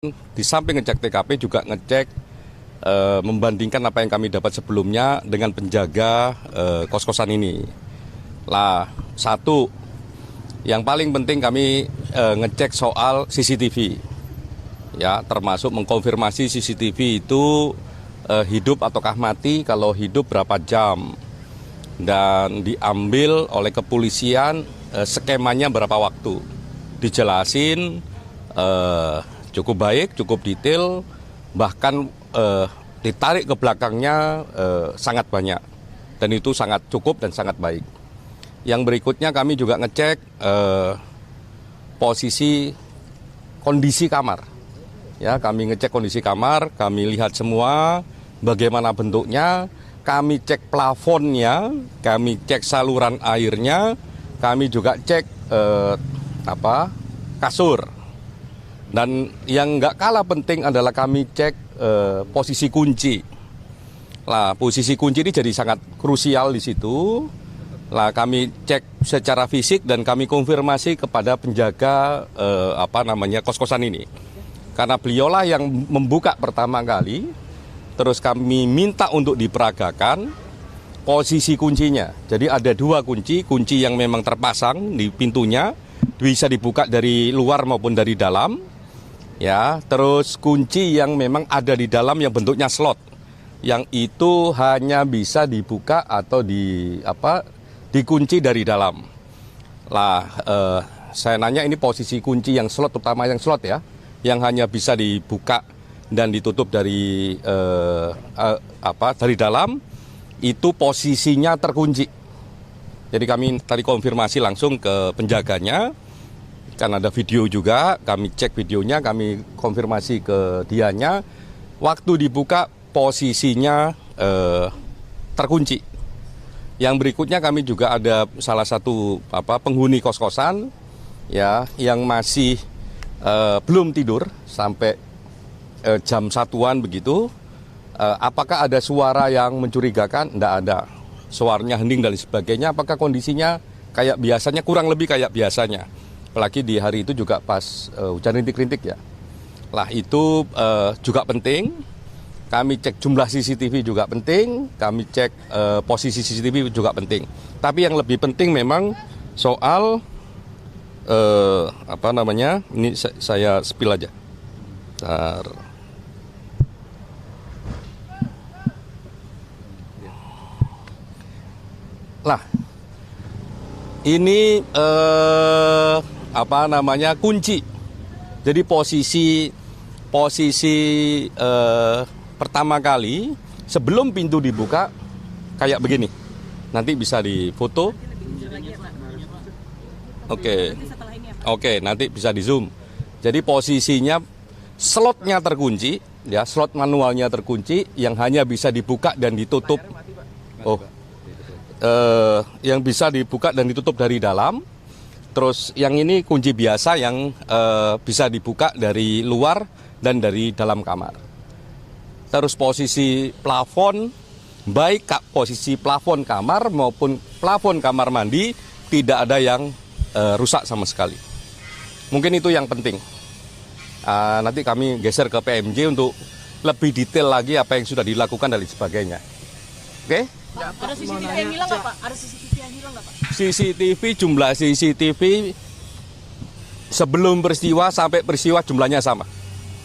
Di samping ngecek TKP juga ngecek membandingkan apa yang kami dapat sebelumnya dengan penjaga kos-kosan ini. Lah, satu, yang paling penting kami ngecek soal CCTV. Ya, termasuk mengkonfirmasi CCTV itu hidup ataukah mati, kalau hidup berapa jam. Dan diambil oleh kepolisian skemanya berapa waktu. Dijelasin cukup baik, cukup detail, bahkan ditarik ke belakangnya sangat banyak. Dan itu sangat cukup dan sangat baik. Yang berikutnya kami juga ngecek posisi kondisi kamar. Ya, kami ngecek kondisi kamar, kami lihat semua bagaimana bentuknya, kami cek plafonnya, kami cek saluran airnya, kami juga cek kasur. Dan yang nggak kalah penting adalah kami cek posisi kunci. Lah, posisi kunci ini jadi sangat krusial di situ. Lah, kami cek secara fisik dan kami konfirmasi kepada penjaga kos-kosan ini. Karena beliaulah yang membuka pertama kali, terus kami minta untuk diperagakan posisi kuncinya. Jadi ada dua kunci yang memang terpasang di pintunya, bisa dibuka dari luar maupun dari dalam. Ya, terus kunci yang memang ada di dalam yang bentuknya slot, yang itu hanya bisa dibuka atau dikunci dari dalam. Lah, saya nanya ini posisi kunci yang slot, terutama yang slot ya, yang hanya bisa dibuka dan ditutup dari dari dalam, itu posisinya terkunci. Jadi kami tadi konfirmasi langsung ke penjaganya. Kan ada video juga, kami cek videonya, kami konfirmasi ke dianya. Waktu dibuka posisinya terkunci. Yang berikutnya kami juga ada salah satu penghuni kos-kosan ya yang masih belum tidur sampai jam 1-an begitu. Apakah ada suara yang mencurigakan? Tidak ada. Suaranya hening dan sebagainya. Apakah kondisinya kayak biasanya? Kurang lebih kayak biasanya. Apalagi di hari itu juga pas hujan rintik-rintik ya. Lah, itu juga penting. Kami cek jumlah CCTV juga penting. Kami cek posisi CCTV juga penting. Tapi yang lebih penting memang soal ini saya spill aja. Bentar. Lah, ini kunci. Jadi posisi pertama kali sebelum pintu dibuka kayak begini. Nanti bisa difoto. Oke, nanti bisa di zoom. Jadi posisinya slotnya terkunci, ya, slot manualnya terkunci yang hanya bisa dibuka dan ditutup. Yang bisa dibuka dan ditutup dari dalam. Terus yang ini kunci biasa yang bisa dibuka dari luar dan dari dalam kamar. Terus posisi plafon, baik posisi plafon kamar maupun plafon kamar mandi tidak ada yang rusak sama sekali. Mungkin itu yang penting. Nanti kami geser ke PMJ untuk lebih detail lagi apa yang sudah dilakukan dan sebagainya. Oke? Ya, ada CCTV yang hilang nggak, Pak? Ada CCTV yang hilang nggak, Pak? Jumlah CCTV sebelum peristiwa sampai peristiwa jumlahnya sama.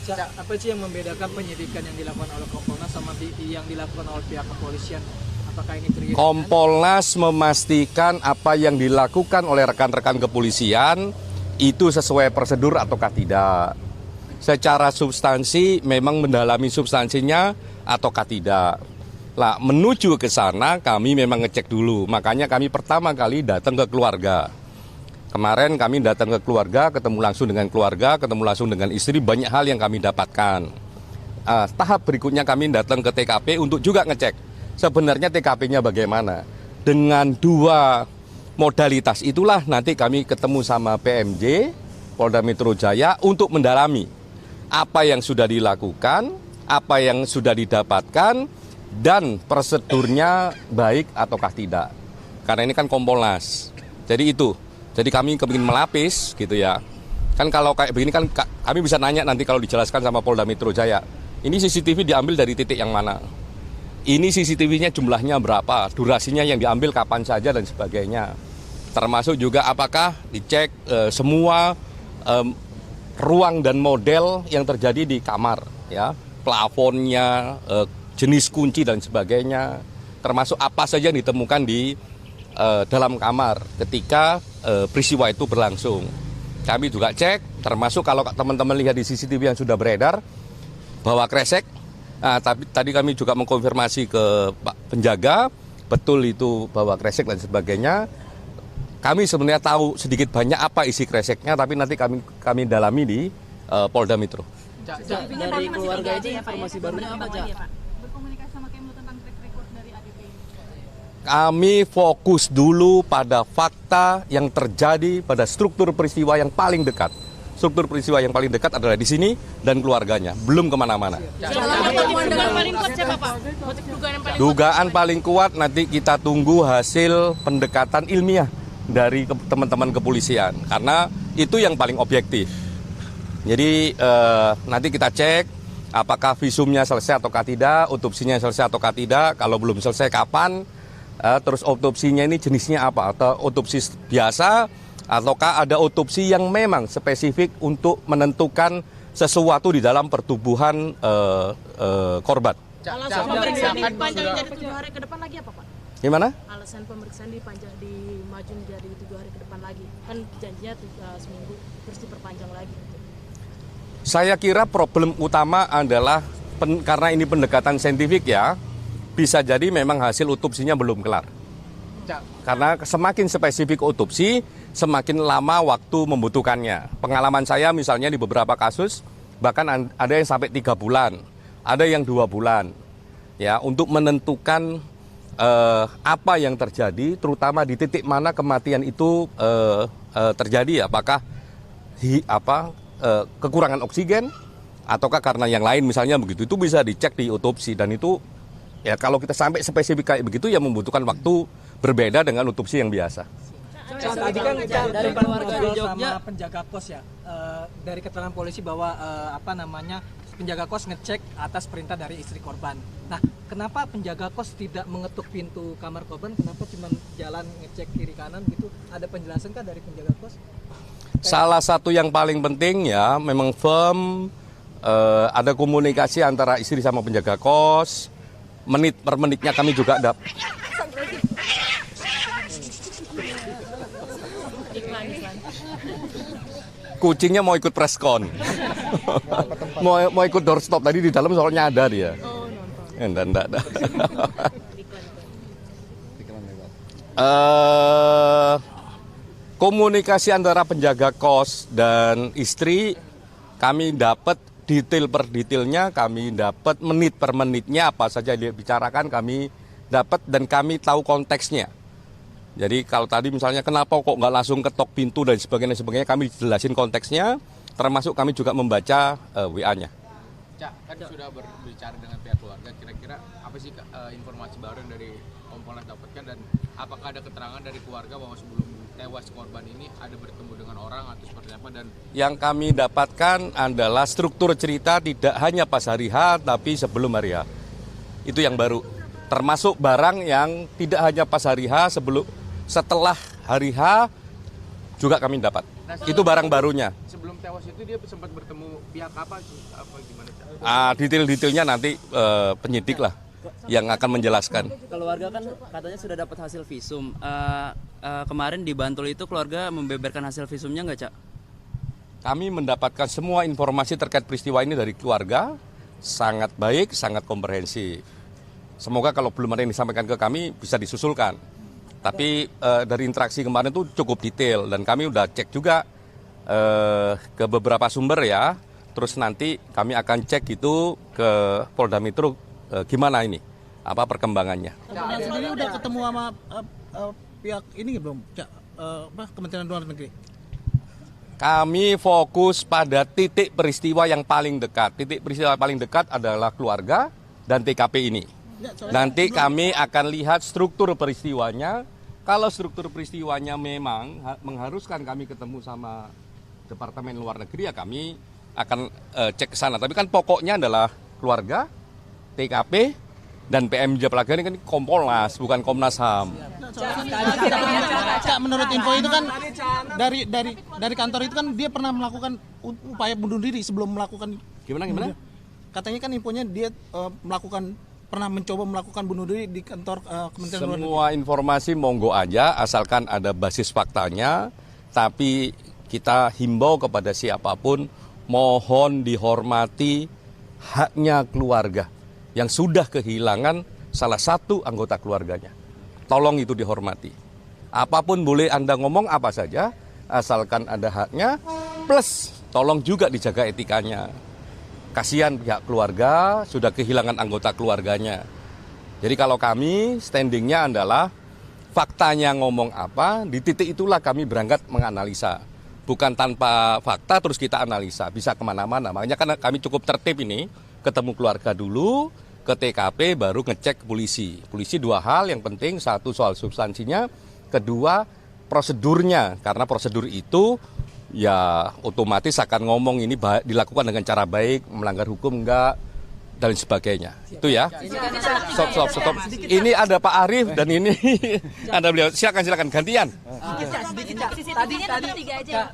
Apa sih yang membedakan penyidikan yang dilakukan oleh Kompolnas sama yang dilakukan oleh pihak kepolisian? Apakah ini terjadi? Kompolnas memastikan apa yang dilakukan oleh rekan-rekan kepolisian itu sesuai prosedur ataukah tidak. Secara substansi memang mendalami substansinya ataukah tidak. Lah, menuju ke sana kami memang ngecek dulu. Makanya kami pertama kali datang ke keluarga. Kemarin kami datang ke keluarga, ketemu langsung dengan keluarga, ketemu langsung dengan istri, banyak hal yang kami dapatkan. Tahap berikutnya kami datang ke TKP untuk juga ngecek sebenarnya TKP-nya bagaimana. Dengan dua modalitas itulah nanti kami ketemu sama PMJ, Polda Metro Jaya untuk mendalami apa yang sudah dilakukan, apa yang sudah didapatkan, dan prosedurnya baik ataukah tidak. Karena ini kan Kompolnas. Jadi itu. Jadi kami kepingin melapis gitu ya. Kan kalau kayak begini kan kami bisa nanya nanti kalau dijelaskan sama Polda Metro Jaya. Ini CCTV diambil dari titik yang mana? Ini CCTV-nya jumlahnya berapa? Durasinya yang diambil kapan saja dan sebagainya. Termasuk juga apakah dicek semua ruang dan model yang terjadi di kamar, ya, plafonnya, jenis kunci dan sebagainya. Termasuk apa saja yang ditemukan di dalam kamar ketika peristiwa itu berlangsung. Kami juga cek, termasuk kalau teman-teman lihat di CCTV yang sudah beredar, bahwa kresek. Nah, tapi tadi kami juga mengkonfirmasi ke Pak Penjaga, betul itu bahwa kresek dan sebagainya. Kami sebenarnya tahu sedikit banyak apa isi kreseknya, tapi nanti kami dalami di Polda Metro. Dari keluarga itu informasi barunya apa, Cak? Berkomunikasi sama Kemlu tentang track record dari ADP ini. Kami fokus dulu pada fakta yang terjadi pada struktur peristiwa yang paling dekat. Struktur peristiwa yang paling dekat adalah di sini dan keluarganya, belum kemana-mana. Dugaan paling kuat nanti kita tunggu hasil pendekatan ilmiah dari teman-teman kepolisian, karena itu yang paling objektif. Jadi nanti kita cek apakah visumnya selesai ataukah tidak, otopsinya selesai ataukah tidak, kalau belum selesai kapan, terus otopsinya ini jenisnya apa, atau otopsi biasa, ataukah ada otopsi yang memang spesifik untuk menentukan sesuatu di dalam pertubuhan korban. Alasan pemeriksaan dipanjang jadi 7 hari ke depan lagi apa, Pak? Gimana? Alasan pemeriksaan dimaju jadi 7 hari ke depan lagi. Kan janjinya seminggu terus diperpanjang lagi. Saya kira problem utama adalah karena ini pendekatan saintifik ya, bisa jadi memang hasil otopsinya belum kelar. Karena semakin spesifik otopsi, semakin lama waktu membutuhkannya. Pengalaman saya misalnya di beberapa kasus, bahkan ada yang sampai 3 bulan, ada yang 2 bulan. Ya, untuk menentukan apa yang terjadi, terutama di titik mana kematian itu terjadi, apakah kekurangan oksigen, ataukah karena yang lain misalnya begitu, itu bisa dicek di otopsi. Dan itu ya kalau kita sampai spesifik kayak begitu ya membutuhkan waktu berbeda dengan otopsi yang biasa. Tadi kan dari keluarga di Jogja sama penjaga kos ya, dari keterangan polisi bahwa penjaga kos ngecek atas perintah dari istri korban. Nah, kenapa penjaga kos tidak mengetuk pintu kamar korban? Kenapa cuma jalan ngecek kiri kanan gitu? Ada penjelasan kah dari penjaga kos? Salah satu yang paling penting ya, memang firm, ada komunikasi antara istri sama penjaga kos. Menit per menitnya kami juga ada. Kucingnya mau ikut preskon. mau ikut doorstop tadi di dalam soalnya ada dia. oh nonton. Enggak. Komunikasi antara penjaga kos dan istri kami dapat detail per detailnya, kami dapat menit per menitnya apa saja dia bicarakan kami dapat dan kami tahu konteksnya. Jadi kalau tadi misalnya kenapa kok nggak langsung ketok pintu dan sebagainya kami jelasin konteksnya, termasuk kami juga membaca WA-nya. Cak, kan sudah berbicara dengan pihak keluarga, kira-kira apa sih informasi baru yang dari Kompolnas dapatkan, dan apakah ada keterangan dari keluarga bahwa sebelum tewas korban ini ada bertemu dengan orang atau seperti apa? Dan yang kami dapatkan adalah struktur cerita tidak hanya pas hari H tapi sebelum hari H. Itu yang baru. Termasuk barang yang tidak hanya pas hari H, setelah hari H juga kami dapat. Nah, itu barang barunya. Sebelum tewas itu dia sempat bertemu pihak apa gimana, Cak? Detail-detailnya nanti penyidik lah yang akan menjelaskan. Keluarga kan katanya sudah dapat hasil visum. Kemarin di Bantul itu keluarga membeberkan hasil visumnya nggak, Cak? Kami mendapatkan semua informasi terkait peristiwa ini dari keluarga, sangat baik, sangat komprehensif. Semoga kalau belum ada yang disampaikan ke kami bisa disusulkan. Tapi dari interaksi kemarin itu cukup detail dan kami udah cek juga ke beberapa sumber ya. Terus nanti kami akan cek itu ke Polda Metro gimana ini, apa perkembangannya. Kompolnas sendiri udah ketemu sama pihak ini belum, Cak? Kementerian Luar Negeri? Kami fokus pada titik peristiwa yang paling dekat. Titik peristiwa paling dekat adalah keluarga dan TKP ini. Nanti kami akan lihat struktur peristiwanya. Kalau struktur peristiwanya memang mengharuskan kami ketemu sama Departemen Luar Negeri, ya kami akan cek ke sana. Tapi kan pokoknya adalah keluarga, TKP, dan PMJ Pelaga ini kan Kompolnas, bukan Komnas HAM. Cak, menurut info itu kan dari kantor itu kan dia pernah melakukan upaya bunuh diri sebelum melakukan. Gimana? Katanya kan infonya dia pernah mencoba melakukan bunuh diri di kantor Kementerian Luar Negeri. Semua informasi monggo aja, asalkan ada basis faktanya. Tapi kita himbau kepada siapapun, mohon dihormati haknya keluarga yang sudah kehilangan salah satu anggota keluarganya. Tolong itu dihormati. Apapun boleh Anda ngomong apa saja, asalkan ada haknya, plus tolong juga dijaga etikanya. Kasihan pihak keluarga sudah kehilangan anggota keluarganya. Jadi kalau kami standingnya adalah faktanya ngomong apa, di titik itulah kami berangkat menganalisa. Bukan tanpa fakta terus kita analisa, bisa kemana-mana. Makanya kan kami cukup tertib ini, ketemu keluarga dulu, ke TKP baru ngecek ke polisi. Polisi dua hal yang penting, satu soal substansinya, kedua prosedurnya. Karena prosedur itu ya otomatis akan ngomong ini dilakukan dengan cara baik, melanggar hukum enggak, dan sebagainya. Itu ya. Stop. Ini ada Pak Arief dan ini ada beliau. Silakan gantian.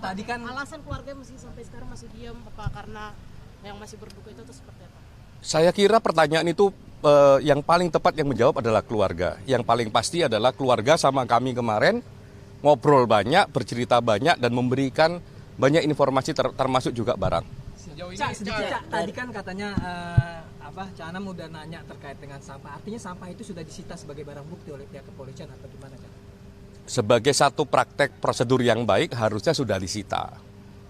Tadi kan alasan keluarga masih sampai sekarang masih diam apa karena yang masih berduka itu atau seperti apa? Saya kira pertanyaan itu yang paling tepat yang menjawab adalah keluarga. Yang paling pasti adalah keluarga sama kami kemarin ngobrol banyak, bercerita banyak, dan memberikan banyak informasi termasuk juga barang. Cak, tadi kan katanya Cak Anam udah nanya terkait dengan sampah. Artinya sampah itu sudah disita sebagai barang bukti oleh pihak kepolisian atau gimana, Cak? Sebagai satu praktek prosedur yang baik harusnya sudah disita.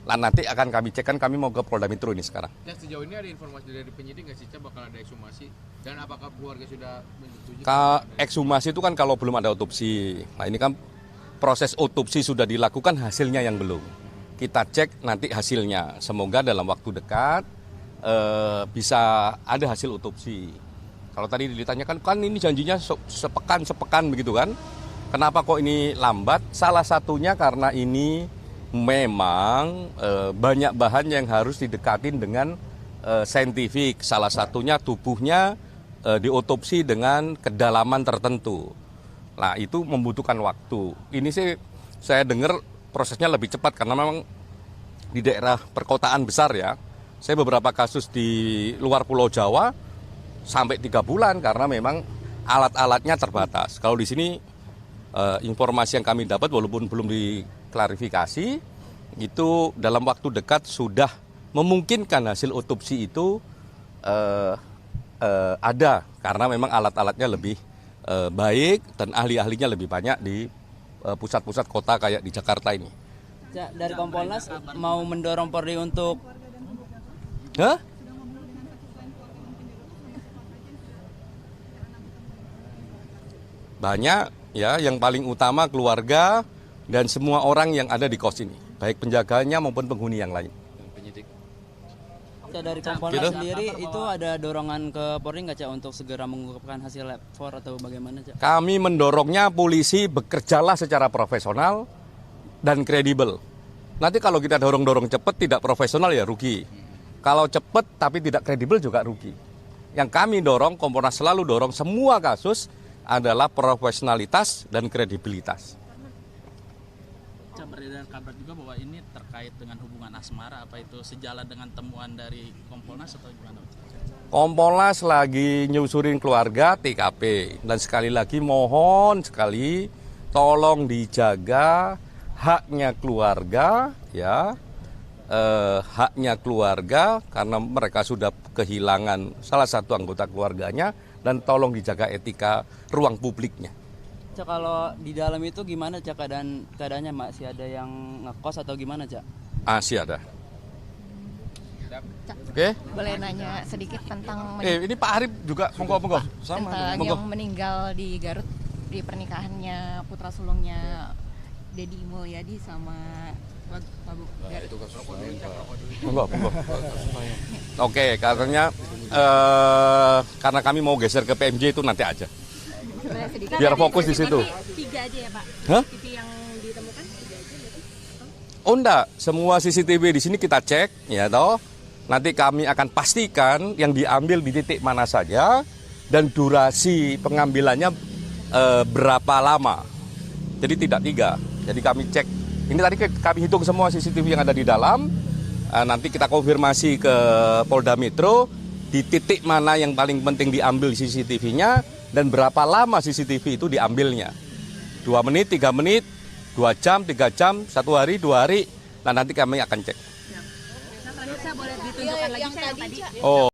Nah, nanti akan kami cek, kan kami mau ke Polda Metro ini sekarang. Dan sejauh ini ada informasi dari penyidik nggak sih, Cak, bakal ada ekshumasi? Dan apakah keluarga sudah menyetujui? Ekshumasi itu kan kalau belum ada otopsi. Nah, ini kan proses otopsi sudah dilakukan, hasilnya yang belum. Kita cek nanti hasilnya. Semoga dalam waktu dekat bisa ada hasil otopsi. Kalau tadi ditanyakan, kan ini janjinya sepekan begitu kan? Kenapa kok ini lambat? Salah satunya karena ini memang banyak bahan yang harus didekatin dengan saintifik. Salah satunya tubuhnya diotopsi dengan kedalaman tertentu. Nah, itu membutuhkan waktu. Ini sih saya dengar prosesnya lebih cepat karena memang di daerah perkotaan besar ya. Saya beberapa kasus di luar Pulau Jawa sampai 3 bulan karena memang alat-alatnya terbatas. Kalau di sini informasi yang kami dapat walaupun belum diklarifikasi, itu dalam waktu dekat sudah memungkinkan hasil otopsi itu ada karena memang alat-alatnya lebih baik dan ahli-ahlinya lebih banyak di pusat-pusat kota kayak di Jakarta ini. Dari Kompolnas mau mendorong Polri untuk banyak ya, yang paling utama keluarga dan semua orang yang ada di kos ini, baik penjaganya maupun penghuni yang lain. Dari Kompolnas sendiri itu ada dorongan ke Polri nggak, Cak, untuk segera mengungkapkan hasil lab 4 atau bagaimana, Cak? Kami mendorongnya polisi bekerjalah secara profesional dan kredibel. Nanti kalau kita dorong-dorong cepat tidak profesional ya rugi. Kalau cepat tapi tidak kredibel juga rugi. Yang kami dorong, Kompolnas selalu dorong semua kasus adalah profesionalitas dan kredibilitas. Beredar kabar juga bahwa ini terkait dengan hubungan asmara, apa itu sejalan dengan temuan dari Kompolnas atau gimana? Kompolnas lagi nyusurin keluarga TKP dan sekali lagi mohon sekali tolong dijaga haknya keluarga ya, haknya keluarga karena mereka sudah kehilangan salah satu anggota keluarganya, dan tolong dijaga etika ruang publiknya. Cak, kalau di dalam itu gimana, Cak, keadaannya masih ada yang ngekos atau gimana, Cak? Masih ada. Cak, Oke. boleh nanya sedikit tentang Ini Pak Arief juga monggo. tentang yang meninggal di Garut di pernikahannya putra sulungnya Deddy Mulyadi sama Wagub Garut. Monggo. Oke, katanya karena kami mau geser ke PMJ itu nanti aja. Biar fokus di situ. 3 aja ya, Pak? Hah? Titik yang ditemukan 3 aja berarti? Oh enggak, semua CCTV di sini kita cek ya toh. Nanti kami akan pastikan yang diambil di titik mana saja dan durasi pengambilannya berapa lama. Jadi tidak 3. Jadi kami cek. Ini tadi kami hitung semua CCTV yang ada di dalam. Nanti kita konfirmasi ke Polda Metro di titik mana yang paling penting diambil CCTV-nya dan berapa lama CCTV itu diambilnya. 2 menit, 3 menit, 2 jam, 3 jam, 1 hari, 2 hari. Nah nanti kami akan cek. Nah, terakhir saya boleh ditunjukkan lagi saya yang tadi. Oh.